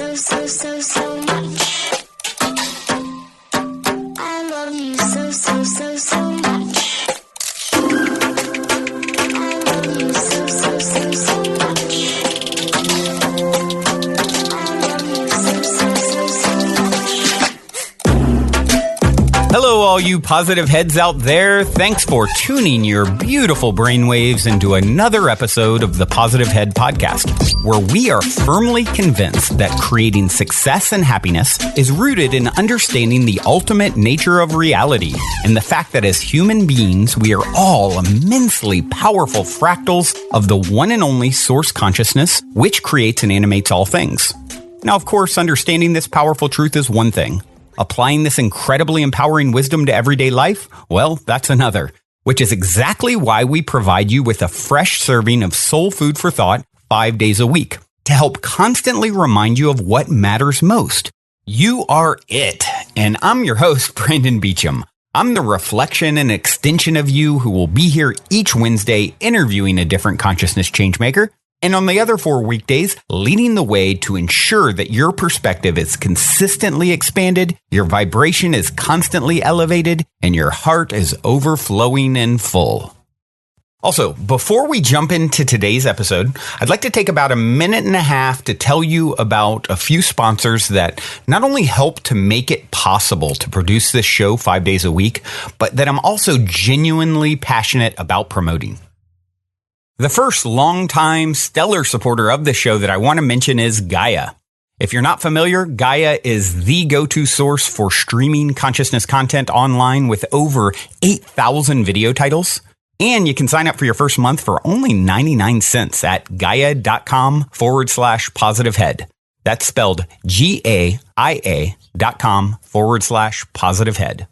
so much. I love you so much. I love you so much. I love you so much. Hello, all you positive heads out there. Thanks for tuning your beautiful brainwaves into another episode of the Positive Head Podcast, where we are firmly convinced that creating success and happiness is rooted in understanding the ultimate nature of reality and the fact that as human beings, we are all immensely powerful fractals of the one and only source consciousness, which creates and animates all things. Now, of course, understanding this powerful truth is one thing. Applying this incredibly empowering wisdom to everyday life? Well, that's another, which is exactly why we provide you with a fresh serving of soul food for thought 5 days a week to help constantly remind you of what matters most. You are it. And I'm your host, Brandon Beecham. I'm the reflection and extension of you who will be here each Wednesday interviewing a different consciousness changemaker. And on the other 4 weekdays, leading the way to ensure that your perspective is consistently expanded, your vibration is constantly elevated, and your heart is overflowing and full. Also, before we jump into today's episode, I'd like to take about a minute and a half to tell you about a few sponsors that not only help to make it possible to produce this show 5 days a week, but that I'm also genuinely passionate about promoting. The first longtime stellar supporter of the show that I want to mention is Gaia. If you're not familiar, Gaia is the go-to source for streaming consciousness content online with over 8,000 video titles. And you can sign up for your first month for only 99 cents at gaia.com/positivehead. That's spelled GAIA.com/positivehead.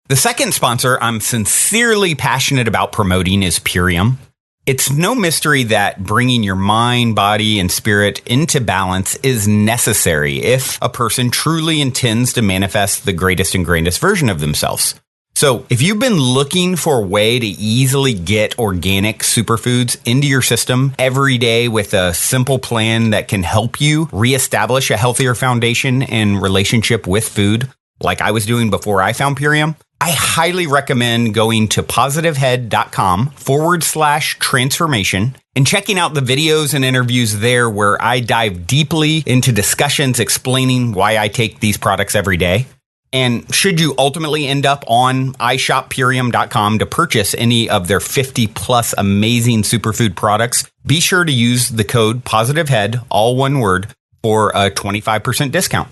The second sponsor I'm sincerely passionate about promoting is Purium. It's no mystery that bringing your mind, body, and spirit into balance is necessary if a person truly intends to manifest the greatest and grandest version of themselves. So if you've been looking for a way to easily get organic superfoods into your system every day with a simple plan that can help you reestablish a healthier foundation and relationship with food, like I was doing before I found Purium, I highly recommend going to positivehead.com/transformation and checking out the videos and interviews there where I dive deeply into discussions explaining why I take these products every day. And should you ultimately end up on iShopPurium.com to purchase any of their 50 plus amazing superfood products, be sure to use the code POSITIVEHEAD, all one word, for a 25% discount.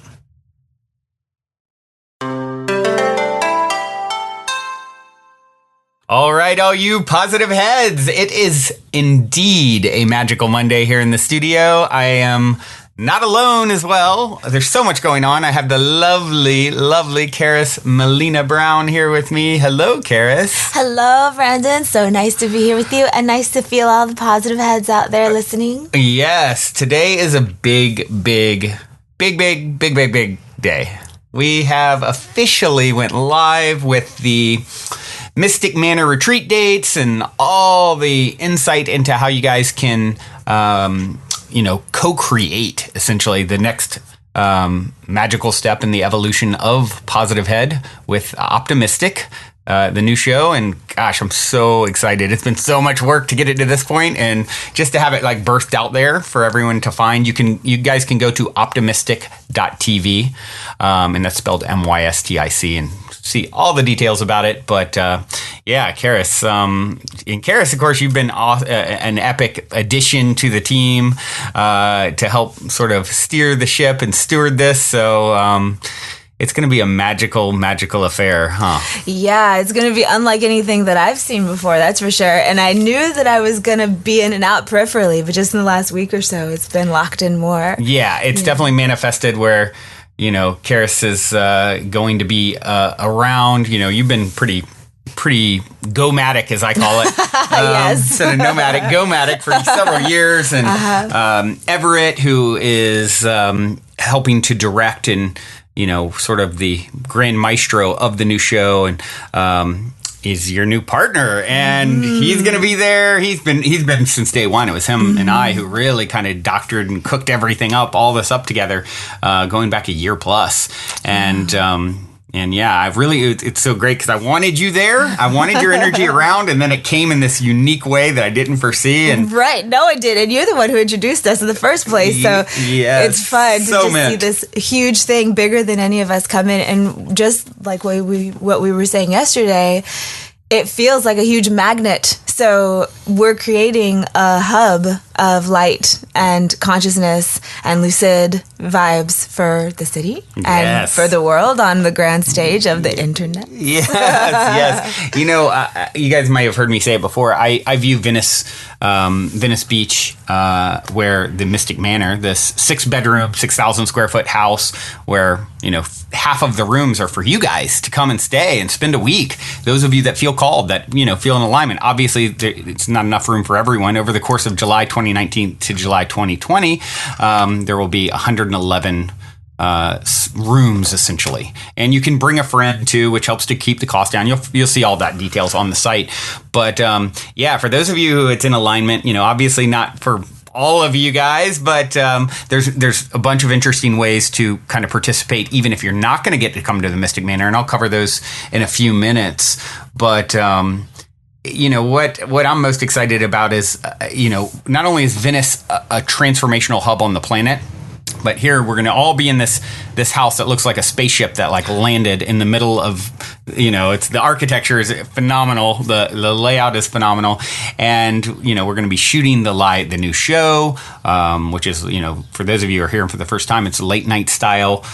All right, all you positive heads, it is indeed a magical Monday here in the studio. I am not alone as well. There's so much going on. I have the lovely Charis Melina Brown here with me. Hello, Charis. Hello, Brandon. So nice to be here with you and nice to feel all the positive heads out there listening. Yes, today is a big day. We have officially went live with the Mystic Manor retreat dates and all the insight into how you guys can, co-create essentially the next magical step in the evolution of Positive Head with Optimystic, the new show. And gosh, I'm so excited. It's been so much work to get it to this point, and just to have it like burst out there for everyone to find. You guys can go to optimystic.tv, and that's spelled MYSTIC, and see all the details about it. But Charis, in Charis, of course, you've been an epic addition to the team to help sort of steer the ship and steward this. So it's going to be a magical affair, huh? Yeah, it's going to be unlike anything that I've seen before, that's for sure. And I knew that I was going to be in and out peripherally, but just in the last week or so, it's been locked in more. Yeah, it's definitely manifested where, Charis is going to be around. You've been pretty go-matic, as I call it. Yes. Instead of nomadic, go-matic for several years. And Everett, who is helping to direct and, sort of the grand maestro of the new show. And is your new partner, and he's going to be there. He's been since day one. It was him and I who really kind of doctored and cooked everything up, all this up together, going back a year plus. And yeah, it's so great because I wanted you there. I wanted your energy around, and then it came in this unique way that I didn't foresee. And right. No, it did. And you're the one who introduced us in the first place. So it's fun to see this huge thing bigger than any of us come in. And just like what we were saying yesterday, it feels like a huge magnet. So we're creating a hub of light and consciousness and lucid vibes for the city and for the world on the grand stage of the internet. Yes. You know, you guys might have heard me say it before. I view Venice Beach, where the Mystic Manor, this 6-bedroom, 6,000 square foot house where, you know, half of the rooms are for you guys to come and stay and spend a week. Those of you that feel called, that, you know, feel in alignment. Obviously, it's not enough room for everyone. Over the course of July 2019 to July 2020, there will be 111 rooms essentially, and you can bring a friend too, which helps to keep the cost down. You'll see all that details on the site. But for those of you who it's in alignment, you know, obviously not for all of you guys, but there's a bunch of interesting ways to kind of participate, even if you're not going to get to come to the Mystic Manor, and I'll cover those in a few minutes. But you know, what I'm most excited about is, you know, not only is Venice a transformational hub on the planet, but here we're going to all be in this house that looks like a spaceship that like landed in the middle of, you know, the architecture is phenomenal. The layout is phenomenal. And, you know, we're going to be shooting the new show, which is, you know, for those of you who are here for the first time, it's a late night style,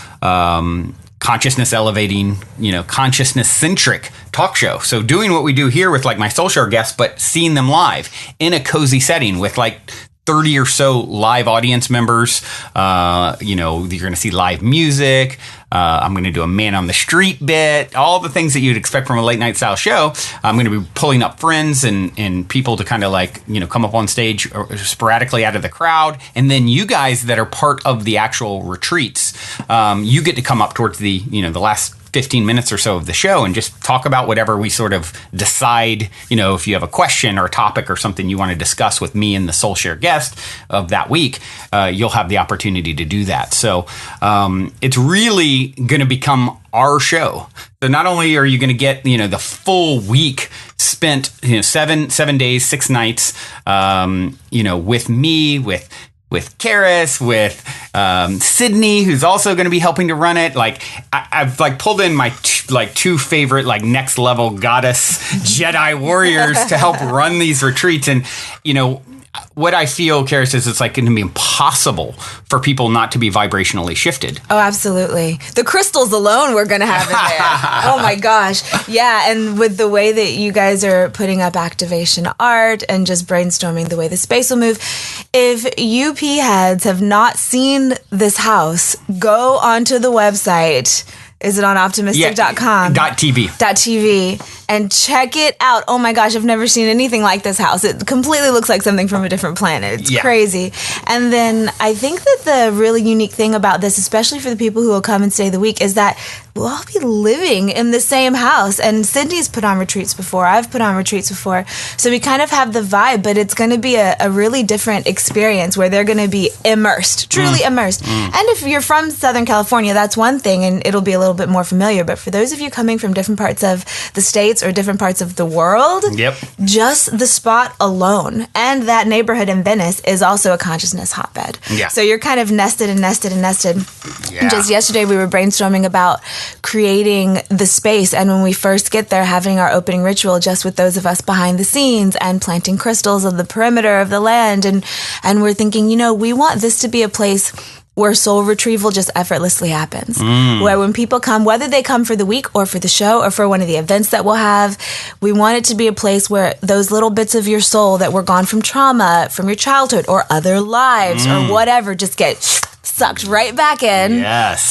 consciousness elevating, you know, consciousness centric talk show. So doing what we do here with like my soul share guests, but seeing them live in a cozy setting with like 30 or so live audience members. You know, you're going to see live music. I'm going to do a man on the street bit, all the things that you'd expect from a late night style show. I'm going to be pulling up friends and people to kind of like, you know, come up on stage sporadically out of the crowd. And then you guys that are part of the actual retreats, you get to come up towards the, you know, the last 15 minutes or so of the show and just talk about whatever we sort of decide. You know, if you have a question or a topic or something you want to discuss with me and the Soul Share guest of that week, you'll have the opportunity to do that. So it's really going to become our show. So not only are you going to get, you know, the full week spent, you know, seven days, 6 nights, you know, with me, with Charis, with Sydney, who's also going to be helping to run it. Like I've like pulled in my two favorite like next level goddess Jedi warriors to help run these retreats. And, you know, what I feel, Charis, is it's like going to be impossible for people not to be vibrationally shifted. Oh, absolutely. The crystals alone we're going to have in there. Oh my gosh. Yeah. And with the way that you guys are putting up activation art and just brainstorming the way the space will move, if UP heads have not seen this house, go onto the website. Is it on optimystic.com? .tv. And check it out. Oh my gosh, I've never seen anything like this house. It completely looks like something from a different planet. It's crazy. And then I think that the really unique thing about this, especially for the people who will come and stay the week, is that we'll all be living in the same house. And Cindy's put on retreats before. I've put on retreats before. So we kind of have the vibe, but it's going to be a really different experience where they're going to be immersed, truly immersed. And if you're from Southern California, that's one thing, and it'll be a little bit more familiar. But for those of you coming from different parts of the States or different parts of the world, just the spot alone and that neighborhood in Venice is also a consciousness hotbed. So you're kind of nested and nested and nested. And just yesterday we were brainstorming about creating the space, and when we first get there, having our opening ritual just with those of us behind the scenes and planting crystals on the perimeter of the land, and we're thinking, you know, we want this to be a place where soul retrieval just effortlessly happens. Where when people come, whether they come for the week or for the show or for one of the events that we'll have, we want it to be a place where those little bits of your soul that were gone from trauma, from your childhood or other lives or whatever, just get sucked right back in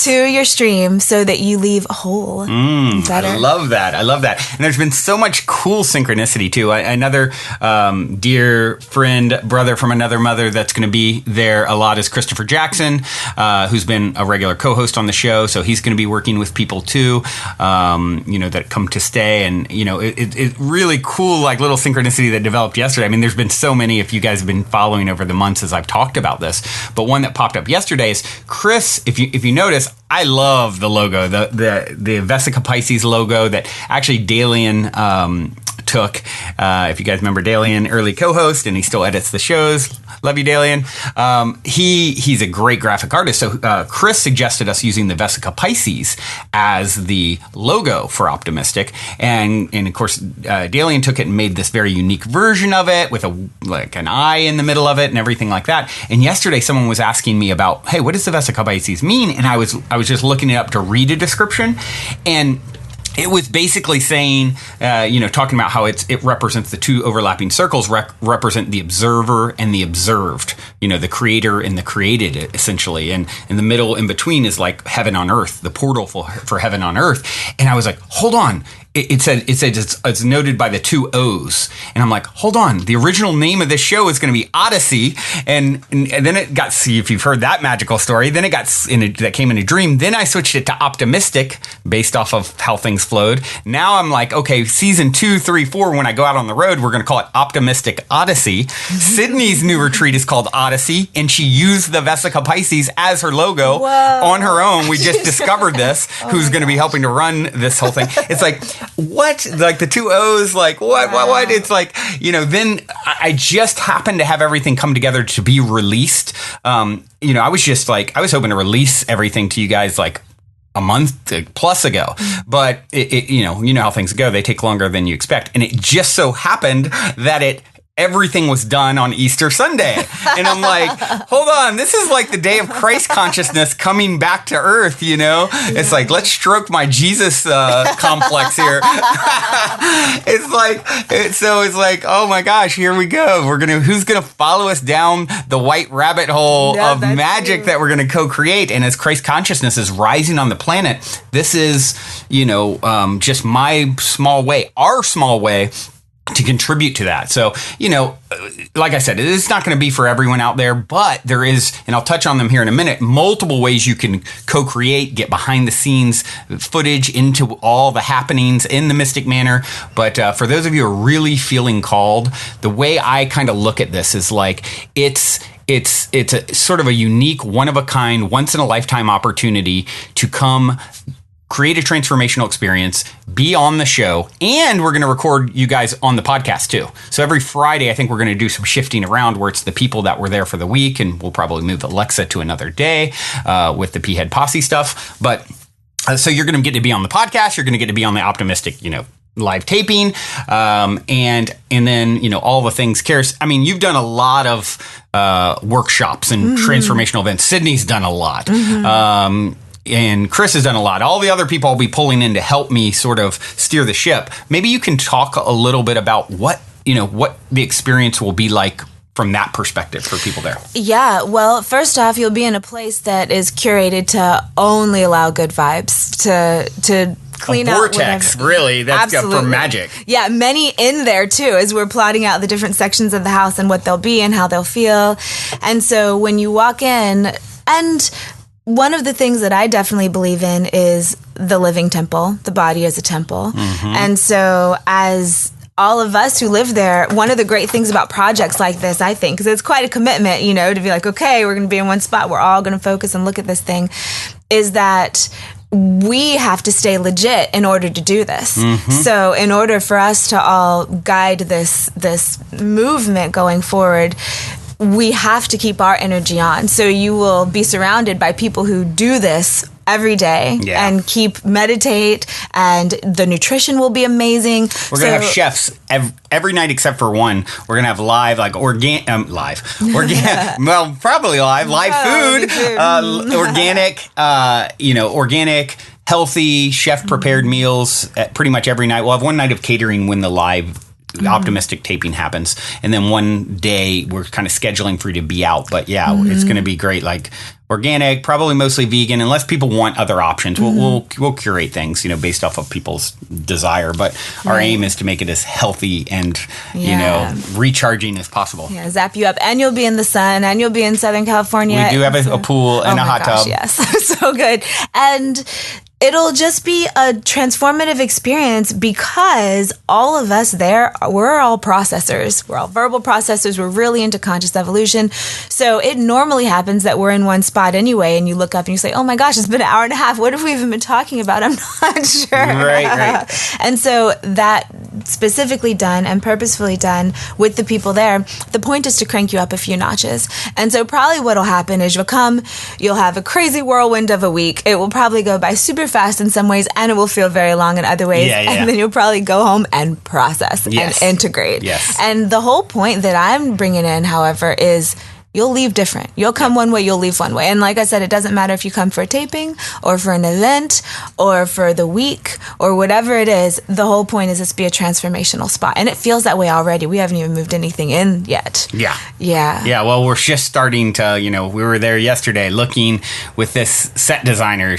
to your stream so that you leave whole. Better. I love that. And there's been so much cool synchronicity too. Another dear friend, brother from another mother that's going to be there a lot is Christopher Jackson, who's been a regular co-host on the show. So he's going to be working with people too, that come to stay. And, it's really cool, like little synchronicity that developed yesterday. I mean, there's been so many, if you guys have been following over the months as I've talked about this, but one that popped up yesterday is Chris. If you notice, I love the logo, the Vesica Pisces logo that actually Dalian took. If you guys remember Dalian, early co-host, and he still edits the shows. Love you, Dalian. He's a great graphic artist. So Chris suggested us using the Vesica Pisces as the logo for Optimystic, and of course Dalian took it and made this very unique version of it with an eye in the middle of it and everything like that. And yesterday someone was asking me about, hey, what does the Vesica Pisces mean? And I was just looking it up to read a description, and it was basically saying, talking about how it represents the two overlapping circles represent the observer and the observed, the creator and the created, essentially. And in the middle, in between, is like heaven on earth, the portal for heaven on earth. And I was like, hold on. It said it's noted by the two O's, and I'm like, hold on. The original name of this show is going to be Odyssey, and then it got. See if you've heard that magical story. Then it got that came in a dream. Then I switched it to Optimistic based off of how things flowed. Now I'm like, okay, season 2, 3, 4. When I go out on the road, we're going to call it Optimystic Odyssey. Sydney's new retreat is called Odyssey, and she used the Vesica Pisces as her logo on her own. We just discovered this. Who's going to be helping to run this whole thing? It's like. What? Like the two O's, like what? It's like, then I just happened to have everything come together to be released. I was hoping to release everything to you guys like a month plus ago, but you know how things go. They take longer than you expect. And it just so happened that everything was done on Easter Sunday. And I'm like, hold on, this is like the day of Christ consciousness coming back to earth, It's like, let's stroke my Jesus complex here. It's like, oh my gosh, here we go. Who's going to follow us down the white rabbit hole of magic that we're going to co-create? And as Christ consciousness is rising on the planet, this is, just my small way, our small way, to contribute to that. So, like I said, it's not going to be for everyone out there, but there is, and I'll touch on them here in a minute, multiple ways you can co-create, get behind the scenes footage into all the happenings in the Mystic Manor. But for those of you who are really feeling called, the way I kind of look at this is like, it's a sort of a unique, one-of-a-kind, once-in-a-lifetime opportunity to come create a transformational experience, be on the show, and we're going to record you guys on the podcast too. So every Friday, I think we're going to do some shifting around where it's the people that were there for the week, and we'll probably move Alexa to another day with the P-Head Posse stuff. But so you're going to get to be on the podcast, you're going to get to be on the Optimistic, live taping, and then, all the things. Charis, I mean, you've done a lot of workshops and transformational events. Sydney's done a lot. And Chris has done a lot. All the other people I'll be pulling in to help me sort of steer the ship. Maybe you can talk a little bit about what the experience will be like from that perspective for people there. Yeah, well, first off, you'll be in a place that is curated to only allow good vibes, to clean out vortex, really. That's for magic. Yeah, many in there too, as we're plotting out the different sections of the house and what they'll be and how they'll feel. And so when you walk in, and one of the things that I definitely believe in is the living temple, the body as a temple. And so as all of us who live there, one of the great things about projects like this, I think, because it's quite a commitment, to be like, okay, we're going to be in one spot, we're all going to focus and look at this thing, is that we have to stay legit in order to do this. So in order for us to all guide this movement going forward, we have to keep our energy on. So you will be surrounded by people who do this every day and meditate, and the nutrition will be amazing. We're going to have chefs every night except for one. We're going to have live, like live food, organic, healthy, chef prepared meals at pretty much every night. We'll have one night of catering when the live Optimystic taping happens. And then one day we're kind of scheduling for you to be out. But yeah, it's going to be great. Like organic, probably mostly vegan, unless people want other options. We'll curate things, based off of people's desire. But our aim is to make it as healthy and, recharging as possible. Yeah, zap you up. And you'll be in the sun, and you'll be in Southern California. We do have a pool and a hot tub. Yes, so good. And it'll just be a transformative experience because all of us there, we're all processors. We're all verbal processors. We're really into conscious evolution. So it normally happens that we're in one spot anyway, and you look up and you say, oh my gosh, it's been an hour and a half. What have we even been talking about? I'm not sure. Right. And so that specifically done and purposefully done with the people there, the point is to crank you up a few notches. And so probably what'll happen is you'll have a crazy whirlwind of a week. It will probably go by super fast in some ways, and it will feel very long in other ways. And then you'll probably go home and process and integrate. And the whole point that I'm bringing in, however, is you'll leave different. You'll come one way, you'll leave one way. And like I said, it doesn't matter if you come for a taping or for an event or for the week or whatever it is. The whole point is this be a transformational spot. And it feels that way already. We haven't even moved anything in yet. Yeah. Well, we're just starting to, we were there yesterday looking with this set designer,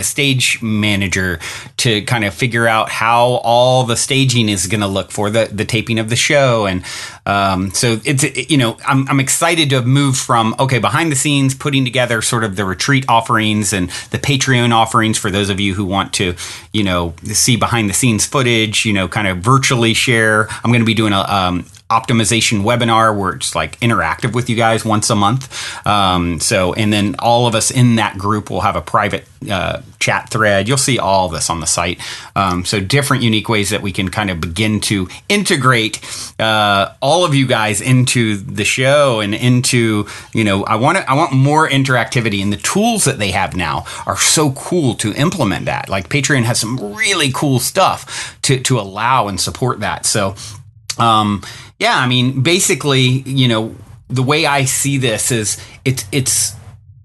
stage manager to kind of figure out how all the staging is going to look for the taping of the show. And so it's, I'm excited to have moved from, behind the scenes, putting together sort of the retreat offerings and the Patreon offerings for those of you who want to, see behind the scenes footage, kind of virtually share. I'm going to be doing a optimization webinar where it's like interactive with you guys once a month. And then all of us in that group will have a private chat thread. You'll see all this on the site. So different unique ways that we can kind of begin to integrate all of you guys into the show and into, I want more interactivity, and the tools that they have now are so cool to implement that. Like Patreon has some really cool stuff to allow and support that. So, basically, the way I see this is it's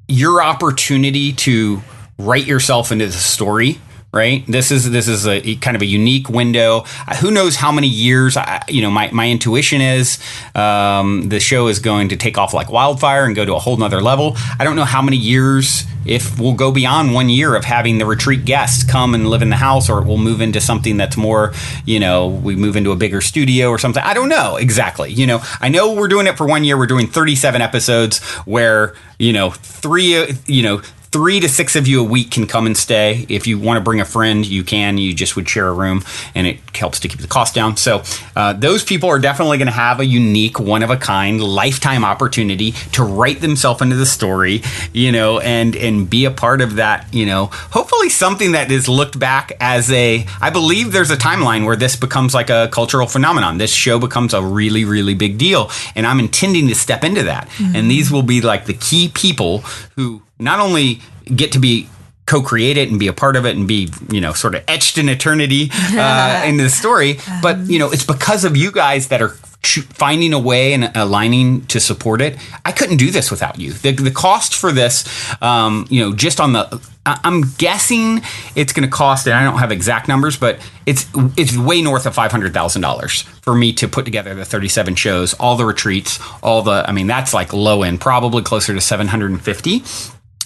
your opportunity to write yourself into the story. Right. This is a kind of a unique window. Who knows how many years? My intuition is the show is going to take off like wildfire and go to a whole nother level. I don't know how many years, if we'll go beyond 1 year of having the retreat guests come and live in the house, or we'll move into something that's more, we move into a bigger studio or something. I don't know exactly. I know we're doing it for 1 year. We're doing 37 episodes where, 3 to 6 of you a week can come and stay. If you want to bring a friend, you can. You just would share a room, and it helps to keep the cost down. So those people are definitely going to have a unique, one-of-a-kind, lifetime opportunity to write themselves into the story, and be a part of that, hopefully something that is looked back as I believe there's a timeline where this becomes like a cultural phenomenon. This show becomes a really, really big deal, and I'm intending to step into that. Mm-hmm. And these will be like the key people who not only get to be co-create it and be a part of it and be, sort of etched in eternity into the story, but, it's because of you guys that are finding a way and aligning to support it. I couldn't do this without you. The cost for this, just on I'm guessing it's going to cost, and I don't have exact numbers, but it's way north of $500,000 for me to put together the 37 shows, all the retreats, that's like low end, probably closer to 750.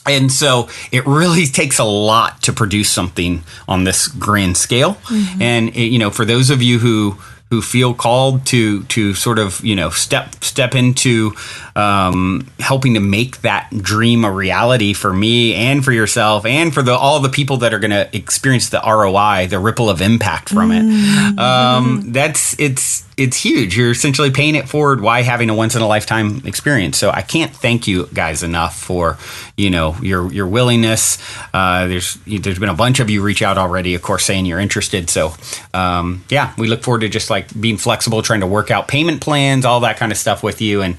And so it really takes a lot to produce something on this grand scale. Mm-hmm. And, for those of you who feel called to sort of, step into helping to make that dream a reality for me and for yourself and for all the people that are going to experience the ROI, the ripple of impact from it. It's huge. You're essentially paying it forward while having a once in a lifetime experience. So I can't thank you guys enough for, your willingness. There's been a bunch of you reach out already, of course, saying you're interested. So, we look forward to just like being flexible, trying to work out payment plans, all that kind of stuff with you. And,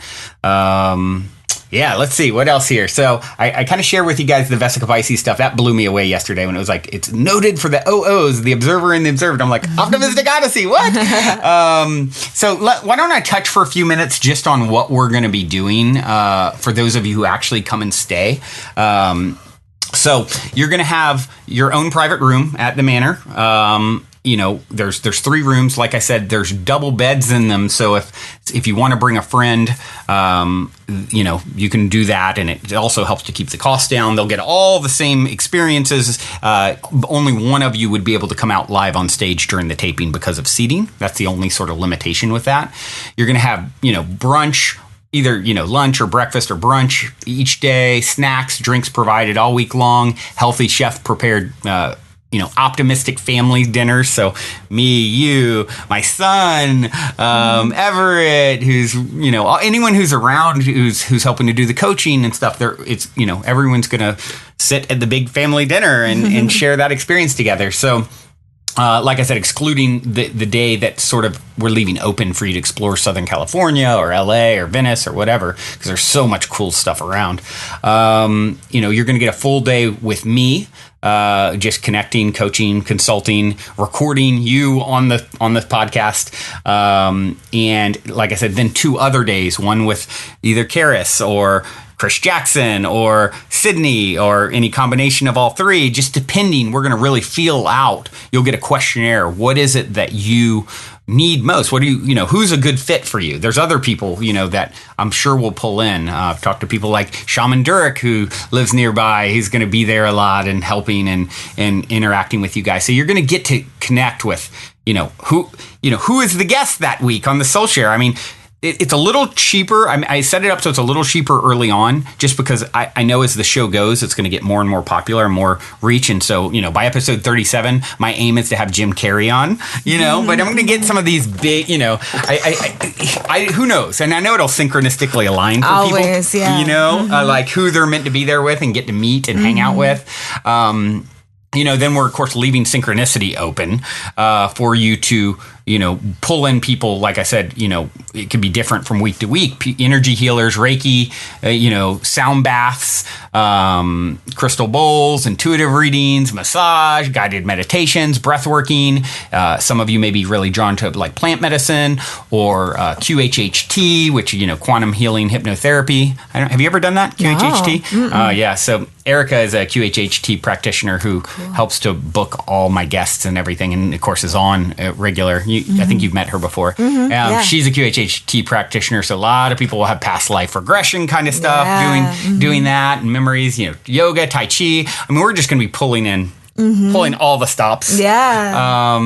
let's see what else here. So I kind of share with you guys the Mystic Odyssey stuff. That blew me away yesterday when it was like, it's noted for the OOs, the observer and the observed. I'm like, Optimystic Odyssey, what? Why don't I touch for a few minutes just on what we're going to be doing for those of you who actually come and stay. So you're going to have your own private room at the manor. there's 3 rooms. Like I said, there's double beds in them. So if you want to bring a friend, you can do that. And it also helps to keep the cost down. They'll get all the same experiences. Only one of you would be able to come out live on stage during the taping because of seating. That's the only sort of limitation with that. You're going to have, brunch, either, lunch or breakfast or brunch each day, snacks, drinks provided all week long, healthy chef prepared, Optimystic Family dinners. So me, you, my son, Everett, who's, anyone who's around, who's helping to do the coaching and stuff. Everyone's going to sit at the big family dinner and share that experience together. So, like I said, excluding the day that sort of we're leaving open for you to explore Southern California or LA or Venice or whatever, because there's so much cool stuff around. You're going to get a full day with me, just connecting, coaching, consulting, recording you on the podcast. And like I said, then 2 other days, one with either Charis or Chris Jackson or Sydney or any combination of all 3, just depending. We're going to really feel out. You'll get a questionnaire. What is it that you need most? What do who's a good fit for you? There's other people, that I'm sure will pull in. I've talked to people like Shaman Durek, who lives nearby. He's going to be there a lot and helping and interacting with you guys. So you're going to get to connect with, who is the guest that week on the Soul Share. I mean, it's a little cheaper. I set it up so it's a little cheaper early on, just because I know as the show goes, it's going to get more and more popular and more reach. And so, by episode 37, my aim is to have Jim Carrey on, but I'm going to get some of these big, who knows? And I know it'll synchronistically align for always, people, yeah. Like who they're meant to be there with and get to meet and hang out with. Then we're, of course, leaving synchronicity open for you to, pull in people. Like I said, it can be different from week to week. Energy healers, Reiki, sound baths, crystal bowls, intuitive readings, massage, guided meditations, breath working. Some of you may be really drawn to like plant medicine or QHHT, which, quantum healing hypnotherapy. Have you ever done that? QHHT? No. Yeah. So Erica is a QHHT practitioner who helps to book all my guests and everything, and of course is on regular. I think you've met her before. Yeah. She's a QHHT practitioner, so a lot of people will have past life regression kind of stuff, doing that, and memories. Yoga, Tai Chi. I mean, we're just going to be pulling all the stops. Yeah.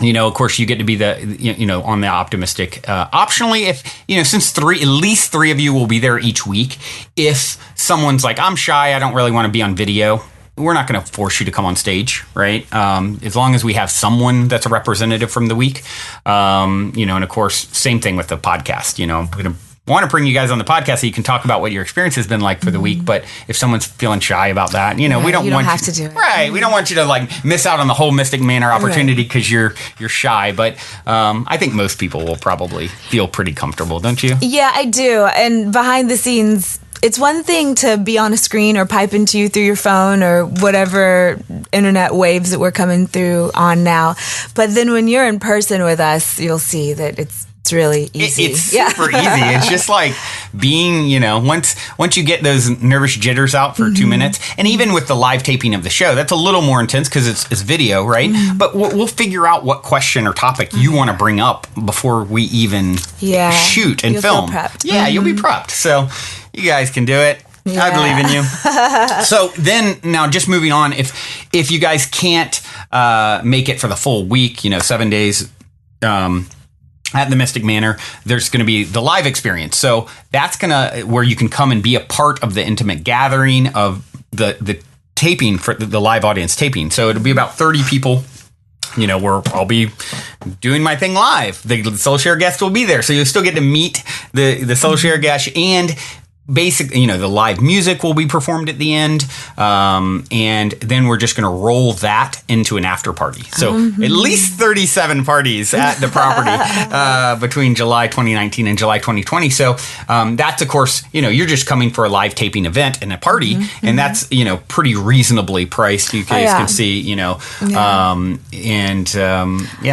Of course, you get to be the, on the optimistic. Optionally, if, since at least 3 of you will be there each week, if someone's like, I'm shy, I don't really want to be on video, we're not going to force you to come on stage, right? As long as we have someone that's a representative from the week, and of course, same thing with the podcast. I'm going to want to bring you guys on the podcast so you can talk about what your experience has been like for the week. But if someone's feeling shy about that, we don't want have to do it. Right. We don't want you to miss out on the whole Mystic Manor opportunity because you're shy. But I think most people will probably feel pretty comfortable, don't you? Yeah, I do. And behind the scenes, it's one thing to be on a screen or pipe into you through your phone or whatever internet waves that we're coming through on now. But then when you're in person with us, you'll see that it's really easy. It's super easy. It's just like being, once you get those nervous jitters out for 2 minutes, and even with the live taping of the show, that's a little more intense because it's video, right? But we'll figure out what question or topic you want to bring up before we even shoot and film. Yeah, you'll be prepped. So you guys can do it. Yeah. I believe in you. So then, now just moving on, if you guys can't make it for the full week, 7 days at the Mystic Manor, there's going to be the live experience. So that's where you can come and be a part of the intimate gathering of the taping, for the live audience taping. So it'll be about 30 people. Where I'll be doing my thing live. The Soul Share guest will be there. So you'll still get to meet the Soul Share guest, and basically, the live music will be performed at the end. And then we're just going to roll that into an after party. So at least 37 parties at the property between July 2019 and July 2020. So that's, of course, you're just coming for a live taping event and a party. And that's, pretty reasonably priced. You guys can see,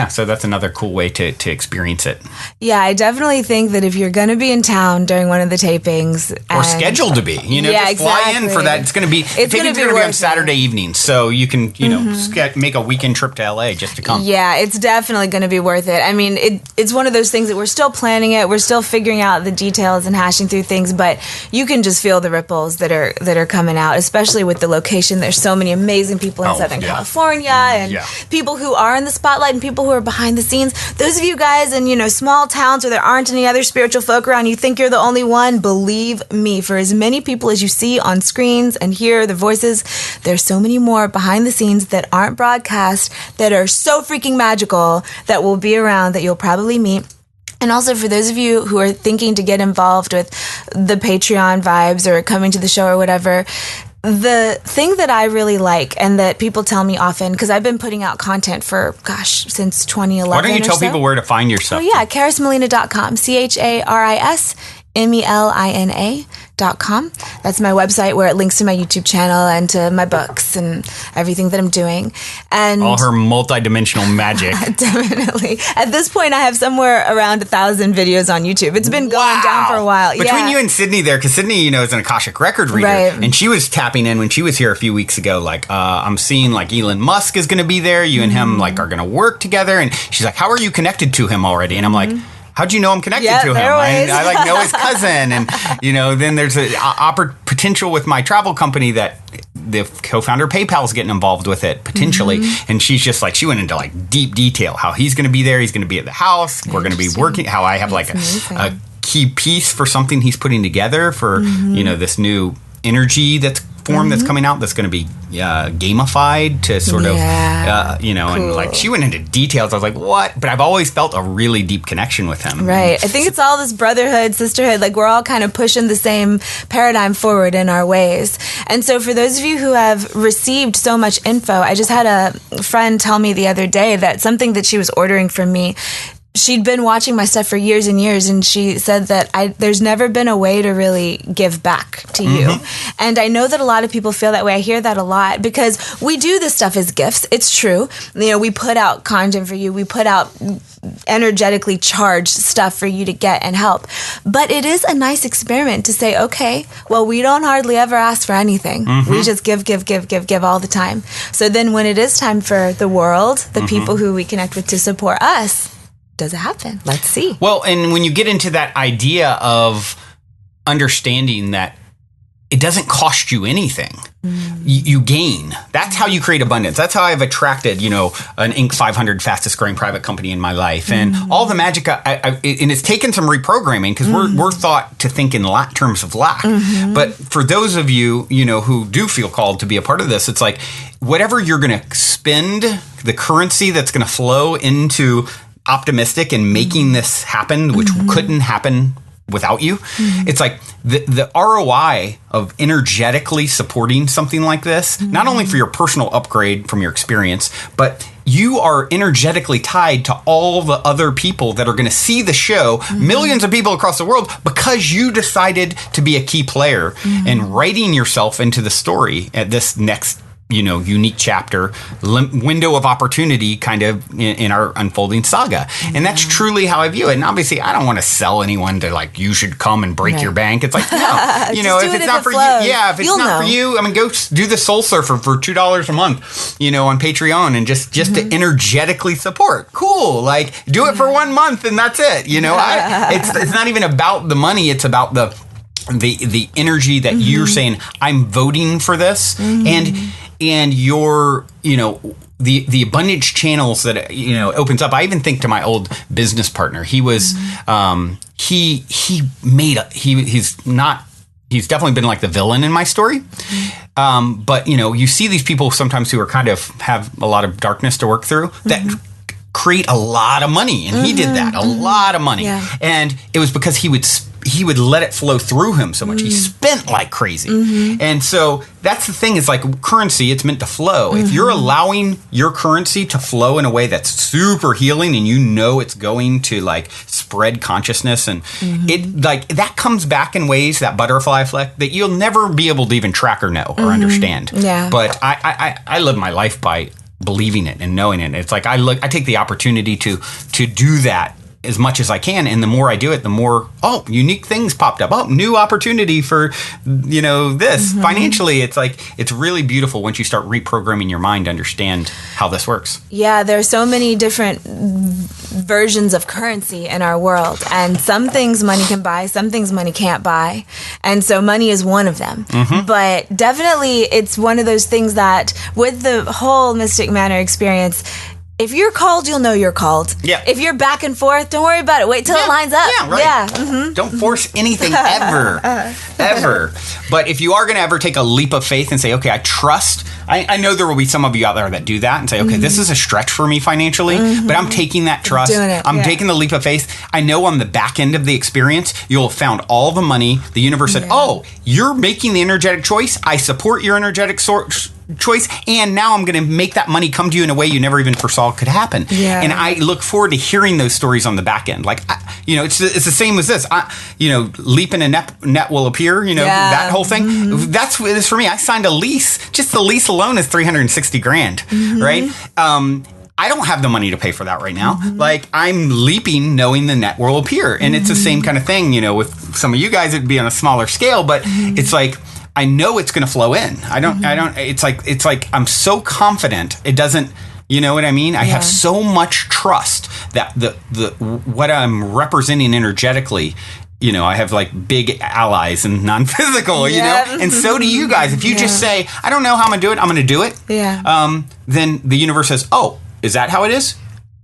so that's another cool way to experience it. Yeah, I definitely think that if you're going to be in town during one of the tapings, or scheduled to be. Just fly in for that. It's going to be. It's going to be on Saturday evening, so you can make a weekend trip to LA just to come. Yeah, it's definitely going to be worth it. I mean, it's one of those things that we're still planning it. We're still figuring out the details and hashing through things, but you can just feel the ripples that are coming out, especially with the location. There's so many amazing people in Southern California and people who are in the spotlight and people who are behind the scenes. Those of you guys in small towns where there aren't any other spiritual folk around, you think you're the only one. Believe me, for as many people as you see on screens and hear the voices, there's so many more behind the scenes that aren't broadcast that are so freaking magical that will be around that you'll probably meet. And also for those of you who are thinking to get involved with the Patreon vibes or coming to the show or whatever, the thing that I really like and that people tell me often, because I've been putting out content for, since 2011. Why don't you tell people where to find your stuff? Oh, yeah, charismelina.com, CharisMelina.com. That's my website where it links to my YouTube channel and to my books and everything that I'm doing. And all her multidimensional magic. Definitely. At this point, I have somewhere around 1,000 videos on YouTube. It's been going down for a while. Between you and Sydney there, because Sydney, is an Akashic record reader. Right. And she was tapping in when she was here a few weeks ago, I'm seeing Elon Musk is going to be there. You and him are going to work together. And she's like, how are you connected to him already? And I'm like, how'd you know I'm connected to him? I know his cousin. And, then there's a potential with my travel company that the co-founder of PayPal's getting involved with it, potentially. And she's just she went into deep detail, how he's going to be there. He's going to be at the house. We're going to be working, how I have a key piece for something he's putting together for, this new energy that's form that's coming out that's going to be gamified to sort of, cool. And she went into details. I was like, what? But I've always felt a really deep connection with him. Right. I think it's all this brotherhood, sisterhood. We're all kind of pushing the same paradigm forward in our ways. And so for those of you who have received so much info, I just had a friend tell me the other day that something that she was ordering from me, she'd been watching my stuff for years and years, and she said that there's never been a way to really give back to you. And I know that a lot of people feel that way. I hear that a lot because we do this stuff as gifts. It's true. We put out content for you. We put out energetically charged stuff for you to get and help. But it is a nice experiment to say, okay, well, we don't hardly ever ask for anything. We just give all the time. So then when it is time for the world, the people who we connect with to support us, does it happen? Let's see. Well, and when you get into that idea of understanding that it doesn't cost you anything, you gain. That's how you create abundance. That's how I've attracted, an Inc. 500 fastest growing private company in my life. And all the magic, and it's taken some reprogramming because we're thought to think in terms of lack. But for those of you, who do feel called to be a part of this, it's whatever you're going to spend, the currency that's going to flow into Optimistic and making this happen, which couldn't happen without you. It's the ROI of energetically supporting something like this, not only for your personal upgrade from your experience, but you are energetically tied to all the other people that are going to see the show, millions of people across the world, because you decided to be a key player and writing yourself into the story at this next unique chapter, window of opportunity kind of in our unfolding saga. And that's truly how I view it. And obviously, I don't want to sell anyone to you should come and break your bank. It's no, if it's not for you, if it's not for you, go do the Soul Surfer for $2 a month, on Patreon and just to energetically support. Cool. Do it for 1 month and that's it. It's not even about the money. It's about the energy that you're saying, I'm voting for this. And your, the abundance channels that, opens up. I even think to my old business partner, he was, he's definitely been the villain in my story. But, you see these people sometimes who are kind of have a lot of darkness to work through that create a lot of money. And he did that, a lot of money. Yeah. And it was because he would let it flow through him so much. He spent like crazy. And so that's the thing, is currency, it's meant to flow. If you're allowing your currency to flow in a way that's super healing and it's going to spread consciousness and it that comes back in ways, that butterfly effect, that you'll never be able to even track or know or understand. Yeah. But I live my life by believing it and knowing it. It's I take the opportunity to do that as much as I can. And the more I do it, the more, unique things popped up. Oh, new opportunity for, this. Financially, it's really beautiful once you start reprogramming your mind to understand how this works. Yeah, there are so many different versions of currency in our world. And some things money can buy, some things money can't buy. And so money is one of them. But definitely it's one of those things that with the whole Mystic Manor experience, if you're called, you'll know you're called. Yeah. If you're back and forth, don't worry about it. Wait till it lines up. Yeah, right. Yeah. Don't force anything ever. Ever. But if you are going to ever take a leap of faith and say, okay, I trust, I know there will be some of you out there that do that and say, okay, this is a stretch for me financially, but I'm taking that trust. I'm taking the leap of faith. I know on the back end of the experience, you'll have found all the money. The universe said, you're making the energetic choice. I support your energetic choice, and now I'm going to make that money come to you in a way you never even foresaw could happen. And I look forward to hearing those stories on the back end. Like, it's the same as this. Leap in a net will appear. That whole thing. That's what it is for me. I signed a lease. Just the lease alone is $360,000, right? I don't have the money to pay for that right now. Like, I'm leaping knowing the net will appear, and it's the same kind of thing. With some of you guys, it'd be on a smaller scale, but it's like, I know it's going to flow in. It's like I'm so confident it doesn't, you know what I mean? I have so much trust that what I'm representing energetically, I have like big allies and non-physical, and so do you guys. If you just say, I don't know how I'm going to do it, I'm going to do it. Then the universe says, oh, is that how it is?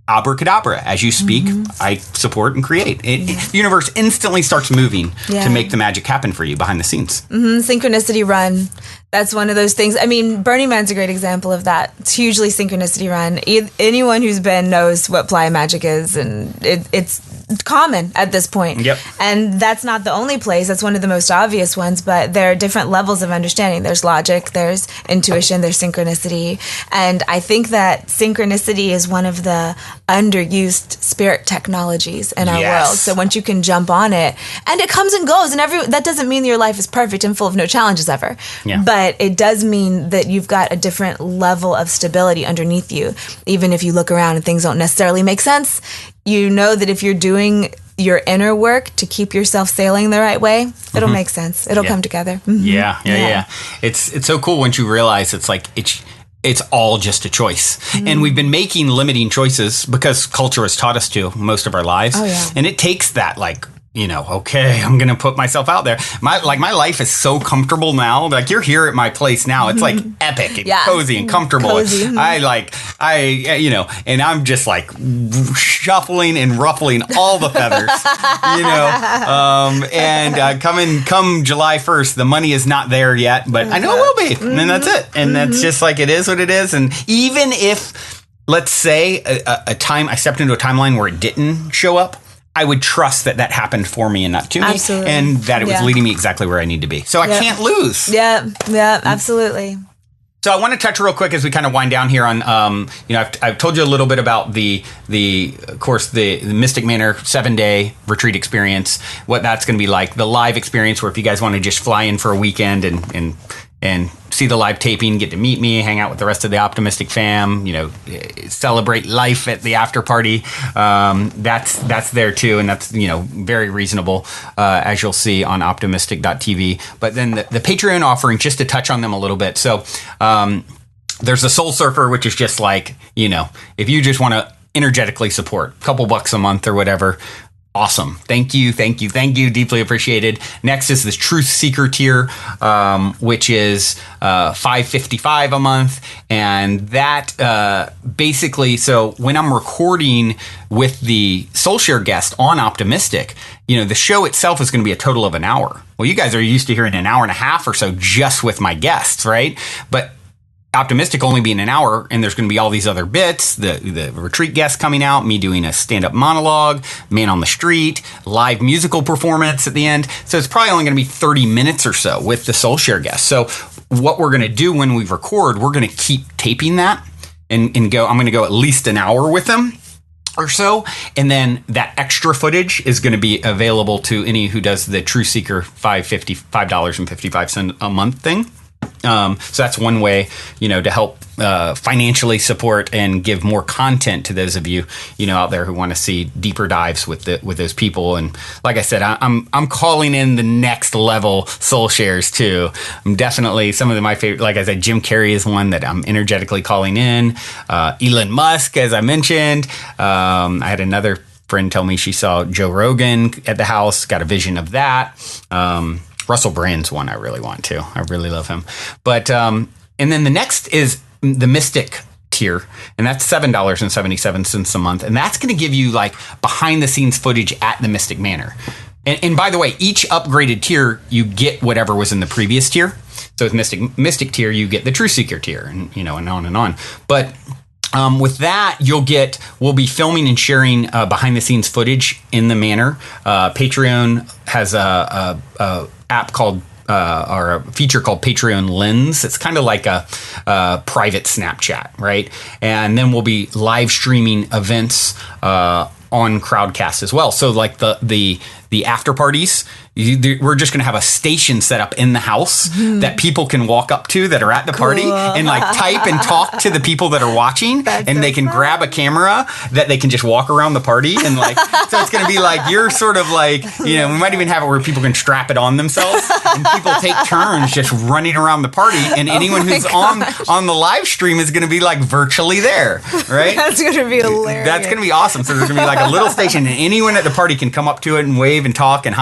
Abracadabra. As you speak, I support and create. The universe instantly starts moving to make the magic happen for you behind the scenes. Synchronicity run. That's one of those things. I mean, Burning Man's a great example of that. It's hugely synchronicity run. Anyone who's been knows what playa magic is, and it's common at this point. And that's not the only place. That's one of the most obvious ones, but there are different levels of understanding. There's logic, there's intuition, there's synchronicity. And I think that synchronicity is one of the underused spirit technologies in our world. So once you can jump on it, and it comes and goes, and that doesn't mean your life is perfect and full of no challenges ever. But it does mean that you've got a different level of stability underneath you. Even if you look around and things don't necessarily make sense, you know that if you're doing your inner work to keep yourself sailing the right way, it'll make sense. It'll come together. Yeah. It's so cool once you realize it's like it's all just a choice. And we've been making limiting choices because culture has taught us to most of our lives. And it takes that okay, I'm going to put myself out there. My life is so comfortable now. Like, you're here at my place now. It's like epic and cozy and comfortable. Cozy. And I'm just like shuffling and ruffling all the feathers, come July 1st, the money is not there yet, but I know it will be. And then that's it. And that's just like, it is what it is. And even if, let's say a time I stepped into a timeline where it didn't show up, I would trust that happened for me and not to me. Absolutely. And that it was leading me exactly where I need to be. So I can't lose. Yeah, absolutely. So I want to touch real quick as we kind of wind down here on, I've told you a little bit about the Mystic Manor 7-day retreat experience, what that's going to be like, the live experience where if you guys want to just fly in for a weekend and see the live taping, get to meet me, hang out with the rest of the Optimystic fam, celebrate life at the after party. That's there too. And that's, very reasonable, as you'll see on optimystic.tv. But then the Patreon offering, just to touch on them a little bit. So, there's the Soul Surfer, which is just like, if you just want to energetically support a couple bucks a month or whatever, awesome. Thank you. Deeply appreciated. Next is this Truth Seeker tier, which is $5.55 a month. And that basically, so when I'm recording with the SoulShare guest on Optimystic, the show itself is going to be a total of an hour. Well, you guys are used to hearing an hour and a half or so just with my guests, right? But Optimystic only being an hour, and there's going to be all these other bits, the retreat guests coming out, me doing a stand-up monologue, man on the street, live musical performance at the end. So it's probably only going to be 30 minutes or so with the SoulShare guests. So what we're going to do when we record, we're going to keep taping that and go. I'm going to go at least an hour with them or so, and then that extra footage is going to be available to any who does the True Seeker $5.55 a month thing. So that's one way, to help financially support and give more content to those of you, out there who want to see deeper dives with those people. And like I said, I'm calling in the next level soul shares too. I'm definitely some of my favorite. Like I said, Jim Carrey is one that I'm energetically calling in. Elon Musk, as I mentioned. I had another friend tell me she saw Joe Rogan at the house. Got a vision of that. Russell Brand's one I really want to. I really love him. But and then the next is the Mystic tier, and that's $7.77 a month, and that's going to give you like behind the scenes footage at the Mystic Manor. And by the way, each upgraded tier you get whatever was in the previous tier. So with Mystic tier you get the True Seeker tier, and and on and on. But with that, we'll be filming and sharing behind the scenes footage in the manor. Patreon has a app called or a feature called Patreon Lens. It's kind of like a private Snapchat, right? And then we'll be live streaming events on Crowdcast as well. So like the after parties, we're just going to have a station set up in the house that people can walk up to that are at the party and like type and talk to the people that are watching. And they can grab a camera that they can just walk around the party. And like, so it's going to be like, you're sort of like, we might even have it where people can strap it on themselves and people take turns just running around the party. And anyone who's on the live stream is going to be like virtually there, right? That's going to be hilarious. That's going to be awesome. So there's going to be like a little station and anyone at the party can come up to it and wave and talk and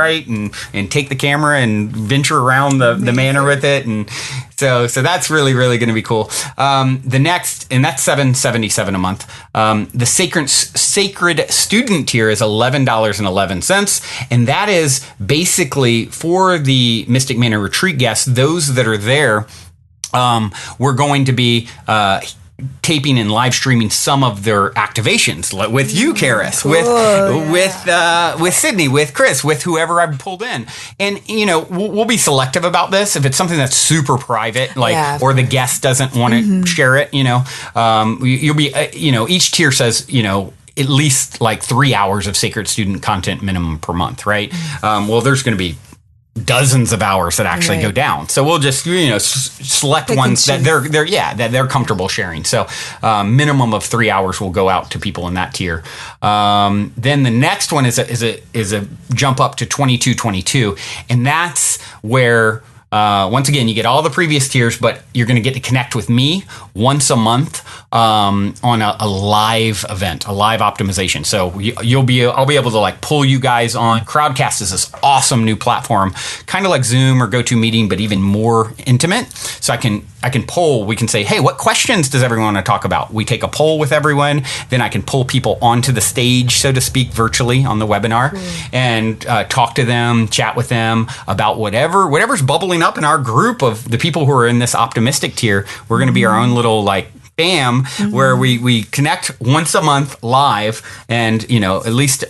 right, and take the camera and venture around the manor with it, and so that's really going to be cool. The next, and that's $7.77 a month. The sacred student tier is $11.11, and that is basically for the Mystic Manor retreat guests, those that are there. We're going to be taping and live streaming some of their activations with you, Charis, with Sydney, with Chris, with whoever I've pulled in. And, we'll be selective about this. If it's something that's super private, or the guest doesn't want to share it, you'll be, each tier says, at least like 3 hours of sacred student content minimum per month, right? Well, there's going to be dozens of hours that actually go down. So we'll just, select ones that they're comfortable sharing. So minimum of 3 hours will go out to people in that tier. Then the next one is a jump up to $22.22, and that's where once again, you get all the previous tiers, but you're going to get to connect with me once a month on a live event, a live optimization. So I'll be able to like pull you guys on. Crowdcast is this awesome new platform, kind of like Zoom or GoToMeeting, but even more intimate. So I can poll. We can say, hey, what questions does everyone want to talk about? We take a poll with everyone. Then I can pull people onto the stage, so to speak, virtually on the webinar, and talk to them, chat with them about whatever's bubbling up in our group of the people who are in this optimistic tier. We're going to be our own little like fam where we connect once a month live, and at least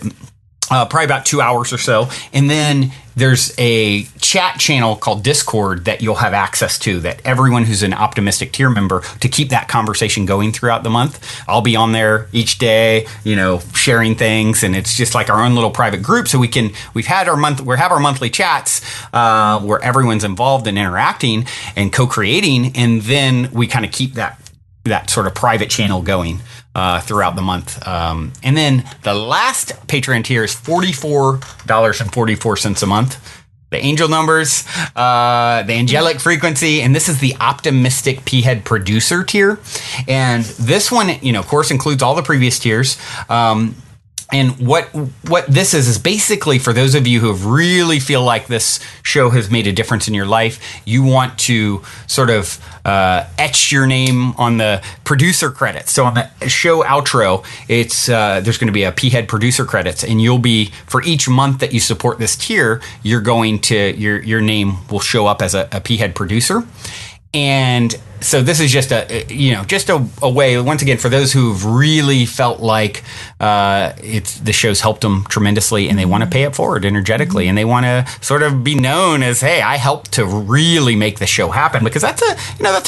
probably about 2 hours or so. And then there's a chat channel called Discord that you'll have access to, that everyone who's an Optimistic tier member, to keep that conversation going throughout the month. I'll be on there each day, sharing things, and it's just like our own little private group. So we have our monthly chats where everyone's involved in interacting and co-creating, and then we kind of keep that sort of private channel going throughout the month. And then the last Patreon tier is $44.44 a month. The angel numbers, the angelic frequency, and this is the Optimistic P-Head Producer tier. And this one, of course, includes all the previous tiers. And what this is basically for those of you who really feel like this show has made a difference in your life, you want to sort of etch your name on the producer credits. So on the show outro, it's there's going to be a P-Head producer credits, and you'll be, for each month that you support this tier, you're going to your name will show up as a P-Head producer. And so this is just a way, once again, for those who've really felt like the show's helped them tremendously, and they want to pay it forward energetically, and they want to sort of be known as, hey, I helped to really make the show happen, because that's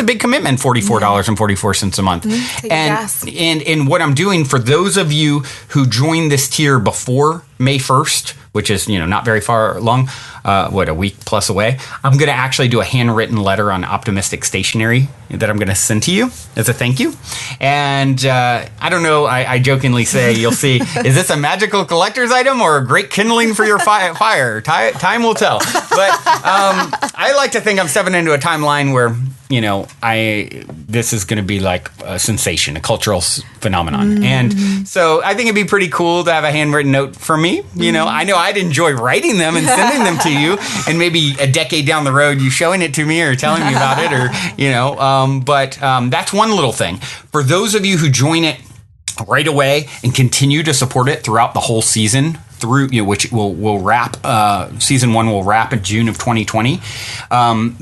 a big commitment, $44.44 a month. And what I'm doing for those of you who joined this tier before May 1st, which is, not very far long, a week plus away, I'm going to actually do a handwritten letter on Optimistic stationery that I'm going to send to you as a thank you. And I don't know, I jokingly say, you'll see, is this a magical collector's item or a great kindling for your fire? Time will tell. But I like to think I'm stepping into a timeline where, this is going to be like a sensation, a cultural phenomenon. And so I think it'd be pretty cool to have a handwritten note from me. I know I'd enjoy writing them and sending them to you, and maybe a decade down the road, you showing it to me or telling me about it, or, but that's one little thing. For those of you who join it right away and continue to support it throughout the whole season, through which will wrap, season 1 will wrap in June of 2020.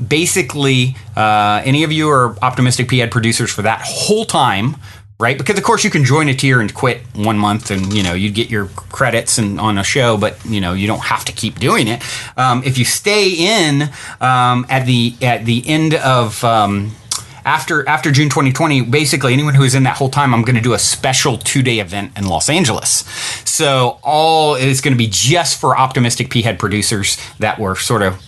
Basically, any of you are Optimistic P-Head producers for that whole time, right? Because of course you can join a tier and quit 1 month, and you'd get your credits and on a show, but you don't have to keep doing it. If you stay in at the end of after June 2020, basically anyone who is in that whole time, I'm going to do a special 2-day event in Los Angeles. So it's going to be just for Optimistic P-Head producers that were sort of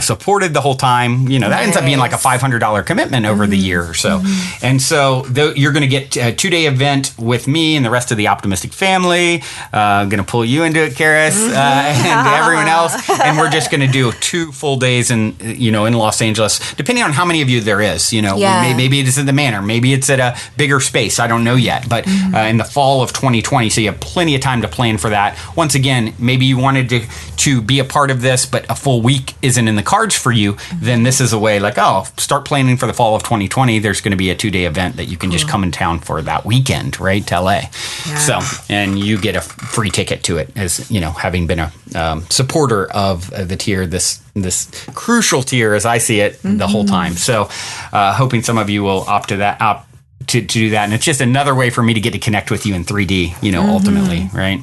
supported the whole time. That ends up being like a $500 commitment over the year or so. And so you're going to get a 2-day event with me and the rest of the Optimistic family. I'm going to pull you into it, Charis, and everyone else. And we're just going to do 2 full days in Los Angeles, depending on how many of you there is. Maybe it's at the Manor, maybe it's at a bigger space. I don't know yet. But in the fall of 2020, so you have plenty of time to plan for that. Once again, maybe you wanted to be a part of this, but a full week isn't in the cards for you, then this is a way start planning for the fall of 2020. There's going to be a 2-day event that you can just come in town for that weekend, right, to LA. Yeah. So, and you get a free ticket to it as, having been a supporter of the tier, this crucial tier as I see it the whole time. So, hoping some of you will opt to do that. And it's just another way for me to get to connect with you in 3D, ultimately, right?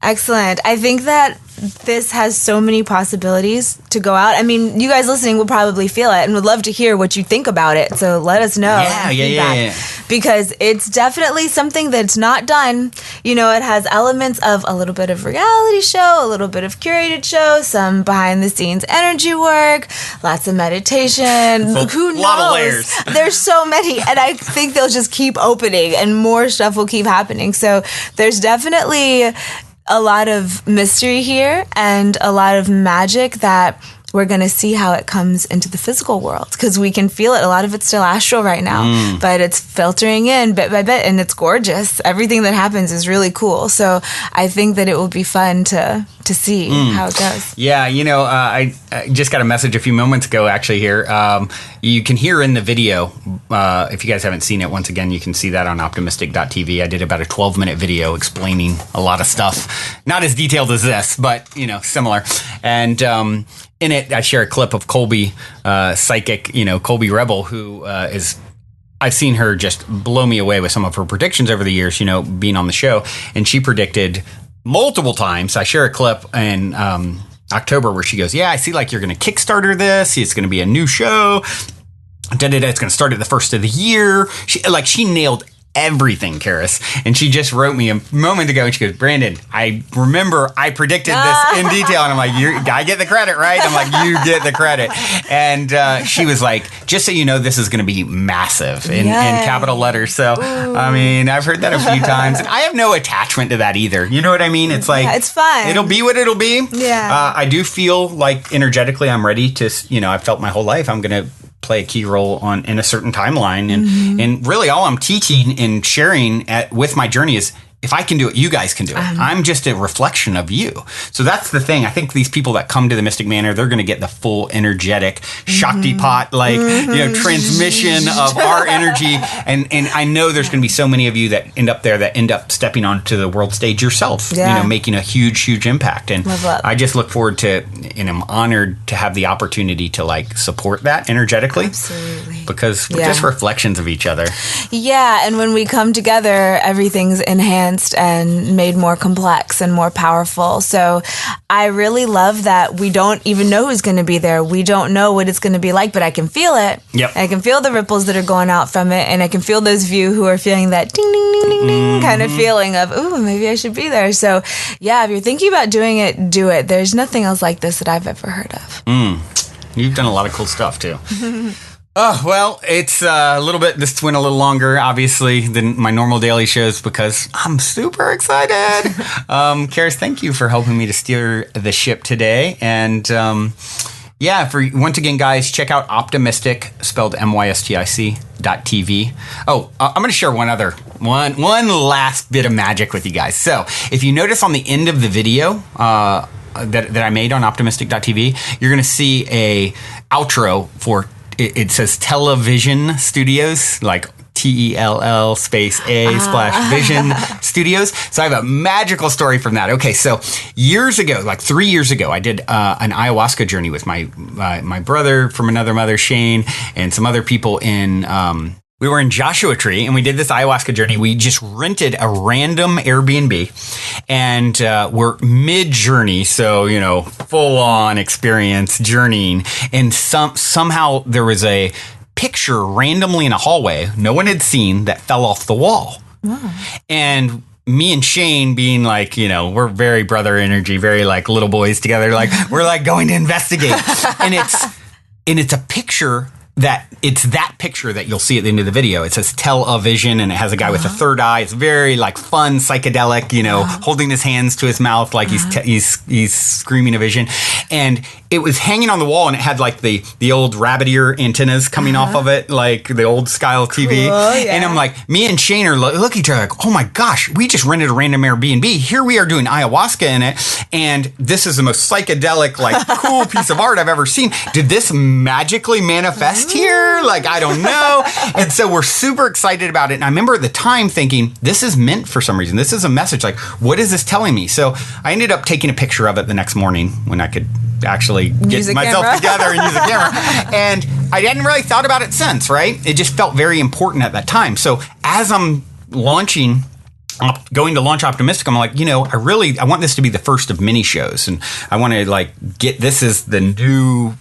Excellent. I think that this has so many possibilities to go out. I mean, you guys listening will probably feel it and would love to hear what you think about it. So let us know. Yeah. Because it's definitely something that's not done. It has elements of a little bit of reality show, a little bit of curated show, some behind the scenes energy work, lots of meditation. Who knows? A lot of layers. There's so many. And I think they'll just keep opening and more stuff will keep happening. So there's definitely a lot of mystery here and a lot of magic that we're going to see how it comes into the physical world, because we can feel it. A lot of it's still astral right now, but it's filtering in bit by bit, and it's gorgeous. Everything that happens is really cool. So I think that it will be fun to see how it goes. Yeah, I just got a message a few moments ago, actually, here. You can hear in the video, if you guys haven't seen it, once again, you can see that on optimistic.tv. I did about a 12-minute video explaining a lot of stuff. Not as detailed as this, but, similar. And in it, I share a clip of Colby, psychic, Colby Rebel, who is... I've seen her just blow me away with some of her predictions over the years, being on the show. And she predicted multiple times. I share a clip in October where she goes, I see you're going to Kickstarter this. It's going to be a new show. It's going to start at the first of the year. She nailed everything, Charis. And she just wrote me a moment ago and she goes, Brandon, I remember I predicted this in detail. And I'm like, I get the credit, right? I'm like, you get the credit. And she was like, just so you know, this is going to be massive in capital letters. So, I've heard that a few times. And I have no attachment to that either. You know what I mean? It's it's fine. It'll be what it'll be. Yeah. I do feel like energetically I'm ready to, I've felt my whole life I'm going to play a key role in a certain timeline. And really all I'm teaching and sharing with my journey is, if I can do it, you guys can do it. I'm just a reflection of you. So that's the thing. I think these people that come to the Mystic Manor, they're going to get the full energetic Shakti pot, transmission of our energy. And I know there's going to be so many of you that end up there that end up stepping onto the world stage yourself, making a huge, huge impact. And I just look forward to, and I'm honored to have the opportunity to support that energetically. Absolutely. Because we're just reflections of each other. Yeah. And when we come together, everything's enhanced condensed and made more complex and more powerful. So I really love that we don't even know who's going to be there. We don't know what it's going to be like, but I can feel it. Yep. I can feel the ripples that are going out from it, and I can feel those of you who are feeling that ding, ding, ding, ding, ding kind of feeling of, ooh, maybe I should be there. So yeah, if you're thinking about doing it, do it. There's nothing else like this that I've ever heard of. You've done a lot of cool stuff too. Oh, well, it's a little bit, this went a little longer, obviously, than my normal daily shows because I'm super excited. Charis, thank you for helping me to steer the ship today. And yeah, once again, guys, check out Optimystic, spelled MYSTIC.TV. Oh, I'm going to share one last bit of magic with you guys. So if you notice on the end of the video, that I made on Optimystic.tv, you're going to see a outro for it says Television Studios, like TELL space A / Vision Studios. So I have a magical story from that. Okay, so years ago, like 3 years ago, I did an ayahuasca journey with my brother from another mother, Shane, and some other people in. We were in Joshua Tree and we did this ayahuasca journey. We just rented a random Airbnb and we're mid-journey. So, full on experience journeying. And somehow there was a picture randomly in a hallway no one had seen that fell off the wall. Oh. And me and Shane being like, we're very brother energy, very like little boys together. Like we're like going to investigate. And it's a picture that picture that you'll see at the end of the video. It says Television and it has a guy with a third eye. It's very like fun, psychedelic, holding his hands to his mouth like he's screaming a vision. And it was hanging on the wall and it had like the old rabbit ear antennas coming off of it, like the old style TV. Cool, yeah. And I'm like, me and Shane are look at each other like, oh my gosh, we just rented a random Airbnb. Here we are doing ayahuasca in it. And this is the most psychedelic, like cool piece of art I've ever seen. Did this magically manifest here? Like, I don't know. And so we're super excited about it. And I remember at the time thinking, this is meant for some reason. This is a message. Like, what is this telling me? So I ended up taking a picture of it the next morning when I could actually get myself together and use a camera. And I hadn't really thought about it since, right? It just felt very important at that time. So as I'm going to launch Optimistic, I'm like, I want this to be the first of many shows. And I want to this is the new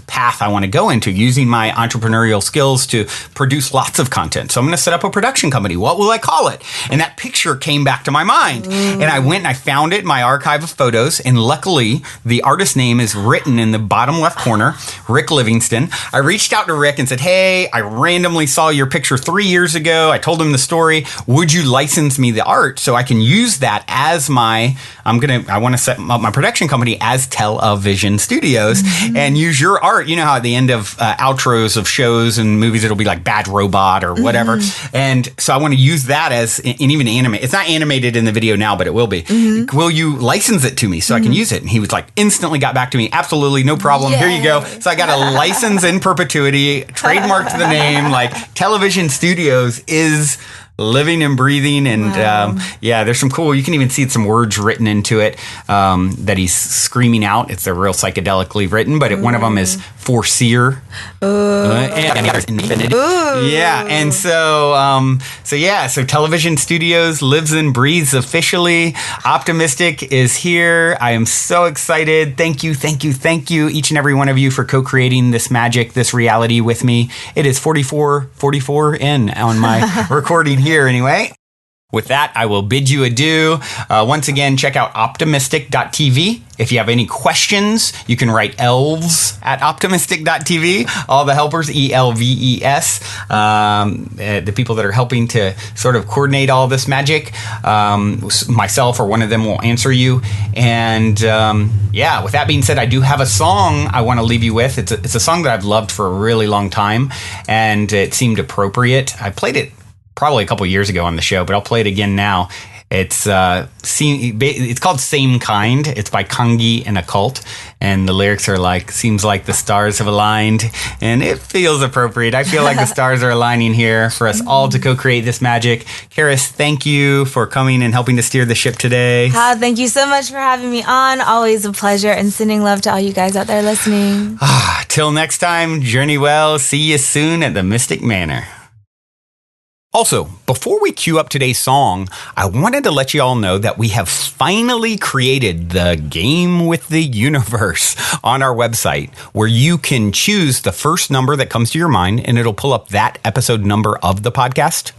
path I want to go into, using my entrepreneurial skills to produce lots of content. So I'm going to set up a production company. What will I call it? And that picture came back to my mind. And I went and I found it in my archive of photos. And luckily, the artist name is written in the bottom left corner, Rick Livingston. I reached out to Rick and said, hey, I randomly saw your picture 3 years ago. I told him the story. Would you license me the art so I can use that as I want to set up my production company as Television Studios and use your art. You know how at the end of outros of shows and movies, it'll be like Bad Robot or whatever. And so I want to use that as, and even animate. It's not animated in the video now, but it will be. Will you license it to me so I can use it? And he was like, instantly got back to me. Absolutely, no problem. Yay. Here you go. So I got a license in perpetuity, trademarked the name, like Television Studios is living and breathing. And there's some cool, you can even see some words written into it that he's screaming out. It's a real psychedelically written, but one of them is foreseer. And the other's infinity. Yeah. And so Television Studios lives and breathes officially. Optimistic is here. I am so excited. Thank you, each and every one of you for co-creating this magic, this reality with me. It is 44 in on my recording here anyway. With that, I will bid you adieu. Once again, check out optimystic.tv. If you have any questions, you can write elves at optimystic.tv. All the helpers, ELVES, the people that are helping to sort of coordinate all this magic, myself or one of them will answer you. And with that being said, I do have a song I want to leave you with. It's a song that I've loved for a really long time, and it seemed appropriate. I played it probably a couple years ago on the show, but I'll play it again now. It's called Same Kind. It's by Kangi and Occult, and the lyrics are like, seems like the stars have aligned, and it feels appropriate. I feel like the stars are aligning here for us all to co-create this magic. Charis, thank you for coming and helping to steer the ship today. Thank you so much for having me on. Always a pleasure, and sending love to all you guys out there listening. Till next time, journey well. See you soon at the Mystic Manor. Also, before we cue up today's song, I wanted to let you all know that we have finally created the Game with the Universe on our website, where you can choose the first number that comes to your mind, and it'll pull up that episode number of the podcast.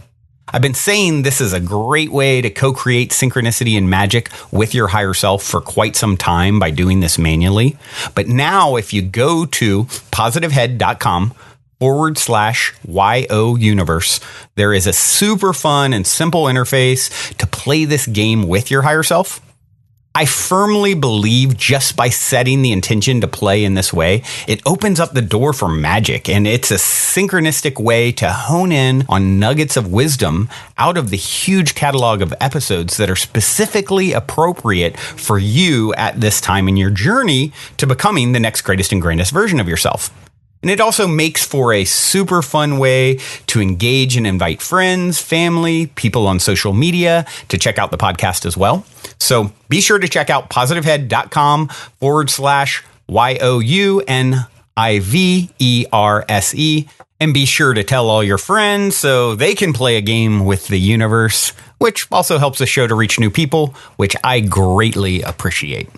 I've been saying this is a great way to co-create synchronicity and magic with your higher self for quite some time by doing this manually. But now, if you go to positivehead.com/YO universe, there is a super fun and simple interface to play this game with your higher self. I firmly believe just by setting the intention to play in this way, it opens up the door for magic, and it's a synchronistic way to hone in on nuggets of wisdom out of the huge catalog of episodes that are specifically appropriate for you at this time in your journey to becoming the next greatest and grandest version of yourself. And it also makes for a super fun way to engage and invite friends, family, people on social media to check out the podcast as well. So be sure to check out positivehead.com/YOUNIVERSE, and be sure to tell all your friends so they can play a game with the universe, which also helps the show to reach new people, which I greatly appreciate.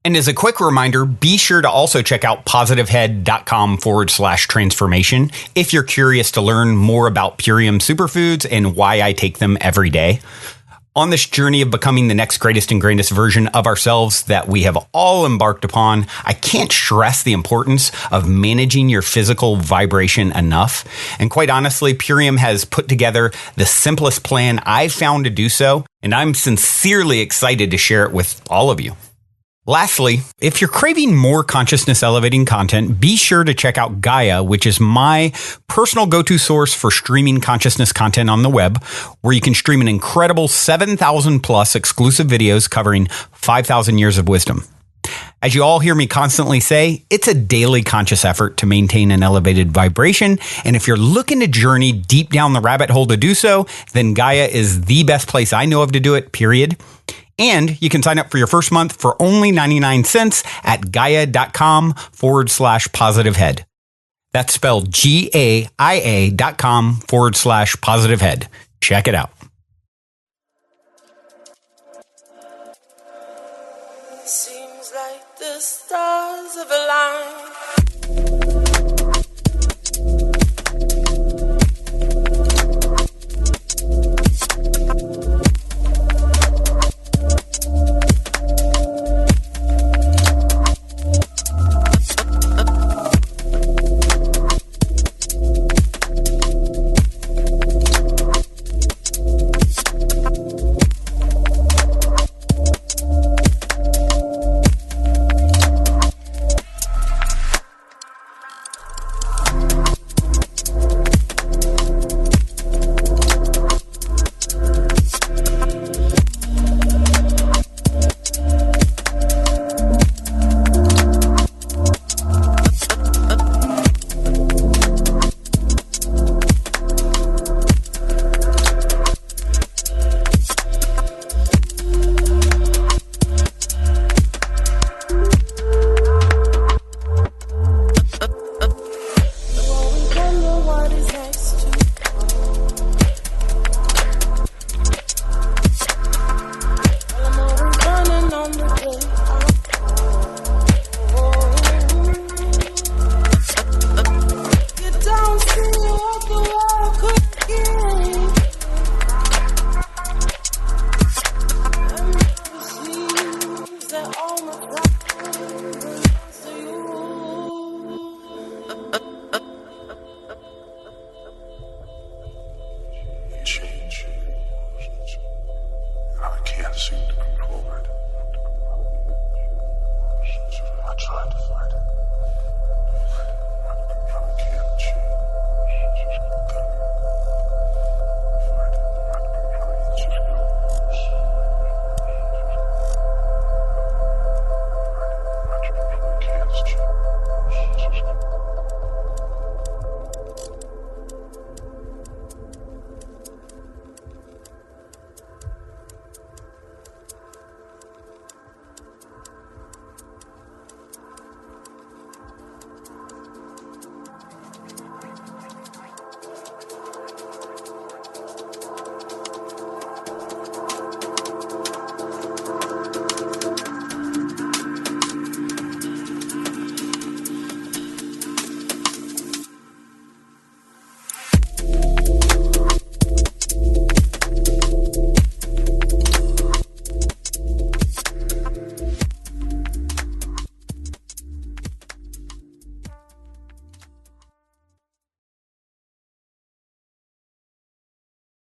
And as a quick reminder, be sure to also check out positivehead.com/transformation if you're curious to learn more about Purium superfoods and why I take them every day. On this journey of becoming the next greatest and grandest version of ourselves that we have all embarked upon, I can't stress the importance of managing your physical vibration enough. And quite honestly, Purium has put together the simplest plan I've found to do so, and I'm sincerely excited to share it with all of you. Lastly, if you're craving more consciousness elevating content, be sure to check out Gaia, which is my personal go-to source for streaming consciousness content on the web, where you can stream an incredible 7,000 plus exclusive videos covering 5,000 years of wisdom. As you all hear me constantly say, it's a daily conscious effort to maintain an elevated vibration. And if you're looking to journey deep down the rabbit hole to do so, then Gaia is the best place I know of to do it, period. And you can sign up for your first month for only 99 cents at gaia.com/positivehead. That's spelled GAIA.com/positivehead. Check it out. Seems like the stars have aligned.